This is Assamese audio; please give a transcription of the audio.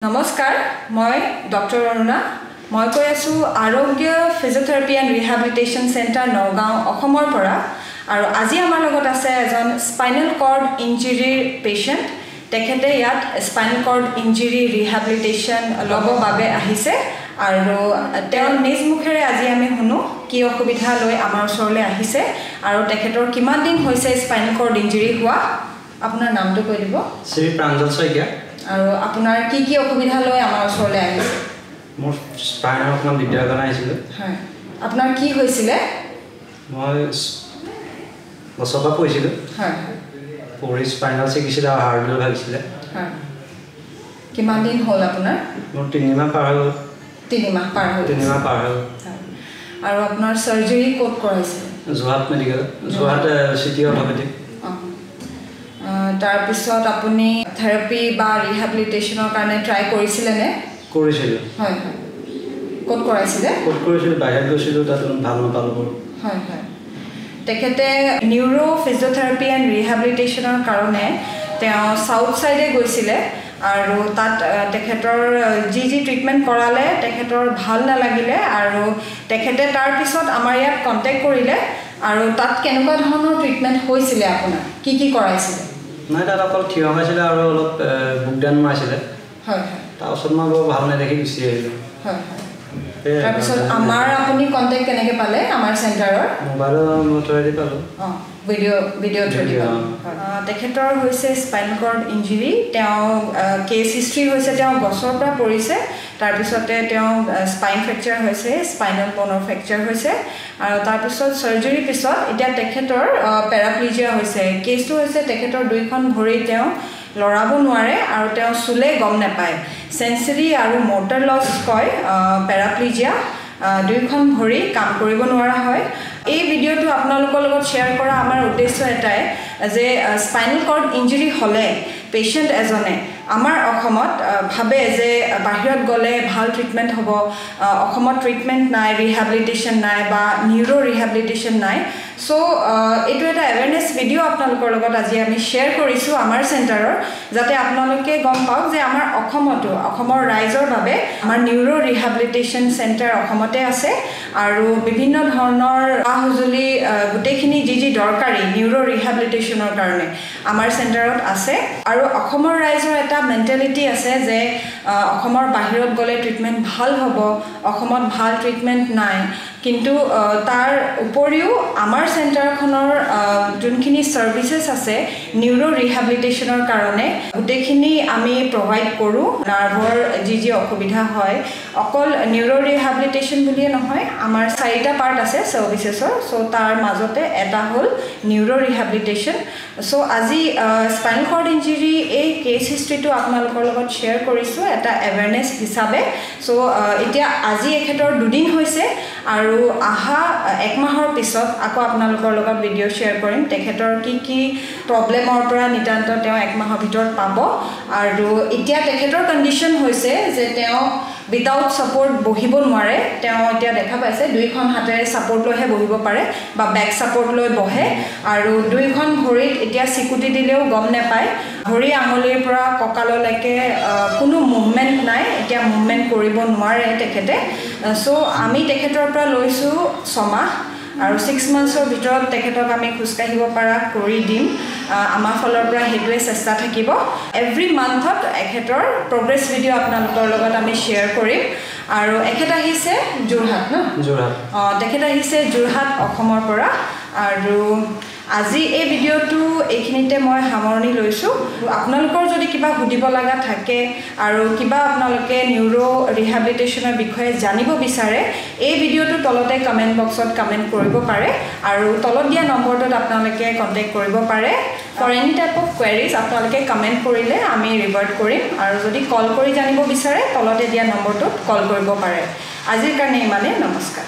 নমস্কাৰ মই ডক্টৰ অৰুণা মই কৈ আছো আৰোগ্য physiotherapy and rehabilitation centre Nagaon অসমৰ পৰা আৰু আজি আমাৰ লগত আছে এজন স্পাইনেল কৰ্ড ইনজুৰিৰ পেশেন্ট তেখেতে ইয়াত স্পাইনেল কৰ্ড ইনজুৰি ৰিহেবিলিটেশ্যন ল'ব বাবে আহিছে আৰু তেওঁ নিজ মুখেৰে আজি আমি শুনো কি অসুবিধা লৈ আমাৰ ওচৰলৈ আহিছে আৰু তেখেতৰ কিমান দিন হৈছে স্পাইনেল কৰ্ড ইনজুৰি হোৱা আপোনাৰ নামটো কৈ দিব শ্ৰী প্ৰাঞ্জল শইকীয়া আৰু আপোনাৰ কি অসুবিধা লৈ আমাৰ ওচৰলৈ আহিছে মোৰ স্পাইনৰ অকমান দিগদাৰ আহিছিল হয় আপোনাৰ কি হৈছিল মই বছৰপা পৰিছিল হয় পৰি স্পাইনাল চিকিৎসা হাৰ্ড বুলি ভাবিছিল হয় কিমান দিন হ'ল আপোনাৰ মোৰ 3 মাহ পাৰ হ'ল 3 মাহ পাৰ হ'ল আৰু আপোনাৰ সাৰ্জাৰী ক'ত কৰাইছিল Jorhat medical Jorhat city orthopaedic তাৰ পিছত আপুনি থেৰাপি বা ৰিহেবিলিটেশ্যনৰ কাৰণে ট্ৰাই কৰিছিলে নে কৰিছিল হয় হয় ক'ত কৰাইছিলে ক'ত কৰিছিল বাহিৰত গৈছিলোঁ তাত ভাল নাপালোঁ হয় হয় তেখেতে নিউৰো ফিজিঅথেৰাপি এণ্ড ৰিহেবিলিটেশ্যনৰ কাৰণে তেওঁ সাউথ সাইডে গৈছিলে আৰু তাত তেখেতৰ যি ট্ৰিটমেণ্ট কৰালে তেখেতৰ ভাল নালাগিলে আৰু তেখেতে তাৰ পিছত আমাৰ ইয়াত কণ্টেক্ট কৰিলে আৰু তাত কেনেকুৱা ধৰণৰ ট্ৰিটমেণ্ট হৈছিলে আপোনাৰ কি কৰাইছিলে নাই তাত অকল থিয় হৈছিলে আৰু অলপ বুকডাউন মাৰিছিলে হয় হয় তাৰপিছত মই বৰ ভাল নেদেখি গুচি আহিলোঁ হয় হয় তাৰপিছত আমাৰ আপুনি কণ্টেক্ট কেনেকৈ পালে আমাৰ চেণ্টাৰৰ মোবাইলৰ থ্ৰুৱেদি পালোঁ ভিডিঅ' থ্ৰুৱেদি তেখেতৰ হৈছে স্পাইনেল কৰ্ড ইনজুৰি তেওঁ কেছ হিষ্ট্ৰী হৈছে তেওঁ গছৰ পৰা পৰিছে তাৰপিছতে তেওঁ স্পাইন ফ্ৰেকচাৰ হৈছে স্পাইনেল বনৰ ফ্ৰেকচাৰ হৈছে আৰু তাৰপিছত চাৰ্জাৰীৰ পিছত এতিয়া তেখেতৰ পেৰাপ্লিজিয়া হৈছে কেছটো হৈছে তেখেতৰ দুইখন ভৰি তেওঁ লৰাব নোৱাৰে আৰু তেওঁ চুলে গম নাপায় সেন্সৰি আৰু মোটৰ লছ কয় পেৰাপ্লিজিয়া দুইখন ভৰি কাম কৰিব নোৱাৰা হয় এই ভিডিঅ'টো আপোনালোকৰ লগত শ্বেয়াৰ কৰা আমাৰ উদ্দেশ্য এটাই যে স্পাইনেল কৰ্ড ইনজুৰি হ'লে পেশেন্ট এজনে আমাৰ অসমত ভাবে যে বাহিৰত গ'লে ভাল ট্ৰিটমেণ্ট হ'ব অসমত ট্ৰিটমেণ্ট নাই ৰিহেবিলিটেশ্যন নাই বা নিউৰো ৰিহেবিলিটেশ্যন নাই সো এইটো এটা এৱেৰনেছ ভিডিঅ' আপোনালোকৰ লগত আজি আমি শ্বেয়াৰ কৰিছোঁ আমাৰ চেণ্টাৰৰ যাতে আপোনালোকে গম পাওক যে আমাৰ অসমতো অসমৰ ৰাইজৰ বাবে আমাৰ নিউৰো ৰিহেবিলিটেশ্যন চেণ্টাৰ অসমতে আছে আৰু বিভিন্ন ধৰণৰ সঁজুলি গোটেইখিনি যি দৰকাৰী নিউৰো ৰিহেবিলিটেশ্যনৰ কাৰণে আমাৰ চেণ্টাৰত আছে আৰু অসমৰ ৰাইজৰ এটা মেণ্টেলিটি আছে যে অসমৰ বাহিৰত গ'লে ট্ৰিটমেণ্ট ভাল হ'ব অসমত ভাল ট্ৰিটমেণ্ট নাই কিন্তু তাৰ উপৰিও আমাৰ চেণ্টাৰখনৰ যোনখিনি ছাৰ্ভিচেছ আছে নিউৰো ৰিহেবিলিটেশ্যনৰ কাৰণে গোটেইখিনি আমি প্ৰভাইড কৰোঁ নাৰ্ভৰ যি অসুবিধা হয় অকল নিউৰো ৰিহেবিলিটেশ্যন বুলিয়ে নহয় আমাৰ 4টা পাৰ্ট আছে ছাৰ্ভিচেছৰ চ' তাৰ মাজতে এটা হ'ল নিউৰো ৰিহেবিলিটেশ্যন চ' আজি স্পাইনেল কৰ্ড ইনজুৰি এই কেছ হিষ্ট্ৰীটো আপোনালোকৰ লগত শ্বেয়াৰ কৰিছোঁ এটা এৱেৰনেছ হিচাপে চ' এতিয়া আজি এখেতৰ 2 দিন হৈছে আৰু আহা 1 মাহৰ পিছত আকৌ আপোনালোকৰ লগত ভিডিঅ' শ্বেয়াৰ কৰিম তেখেতৰ কি প্ৰব্লেমৰ পৰা নিতান্ত তেওঁ 1 মাহৰ ভিতৰত পাব আৰু এতিয়া তেখেতৰ কণ্ডিশ্যন হৈছে যে তেওঁ উইদাউট ছাপোৰ্ট বহিব নোৱাৰে তেওঁ এতিয়া দেখা পাইছে দুইখন হাতেৰে ছাপোৰ্ট লৈহে বহিব পাৰে বা বেক ছাপোৰ্ট লৈ বহে আৰু দুইখন ভৰিত এতিয়া চিকুটি দিলেও গম নাপায় ভৰি আঙুলিৰ পৰা কঁকাললৈকে কোনো মুভমেণ্ট নাই এতিয়া মুভমেণ্ট কৰিব নোৱাৰে তেখেতে চ' আমি তেখেতৰ পৰা লৈছোঁ 6 মাহ আৰু 6 মান্থছৰ ভিতৰত তেখেতক আমি খোজকাঢ়িব পৰা কৰি দিম আমাৰ ফালৰ পৰা সেইটোৱে চেষ্টা থাকিব এভৰি মান্থত এখেতৰ প্ৰগ্ৰেছ ভিডিঅ' আপোনালোকৰ লগত আমি শ্বেয়াৰ কৰিম আৰু এখেত আহিছে যোৰহাট তেখেত আহিছে যোৰহাট অসমৰ পৰা আৰু আজি এই ভিডিঅ'টো এইখিনিতে মই সামৰণি লৈছোঁ আপোনালোকৰ যদি কিবা সুধিব লগা থাকে আৰু কিবা আপোনালোকে নিউৰো ৰিহেবিলিটেশ্যনৰ বিষয়ে জানিব বিচাৰে এই ভিডিঅ'টো তলতে কমেণ্ট বক্সত কমেণ্ট কৰিব পাৰে আৰু তলত দিয়া নম্বৰটোত আপোনালোকে কণ্টেক্ট কৰিব পাৰে for any type of queries আপোনালোকে কমেণ্ট কৰিলে আমি ৰিভাৰ্ট কৰিম আৰু যদি কল কৰি জানিব বিচাৰে তলতে দিয়া নম্বৰটোত কল কৰিব পাৰে আজিৰ কাৰণে ইমানেই নমস্কাৰ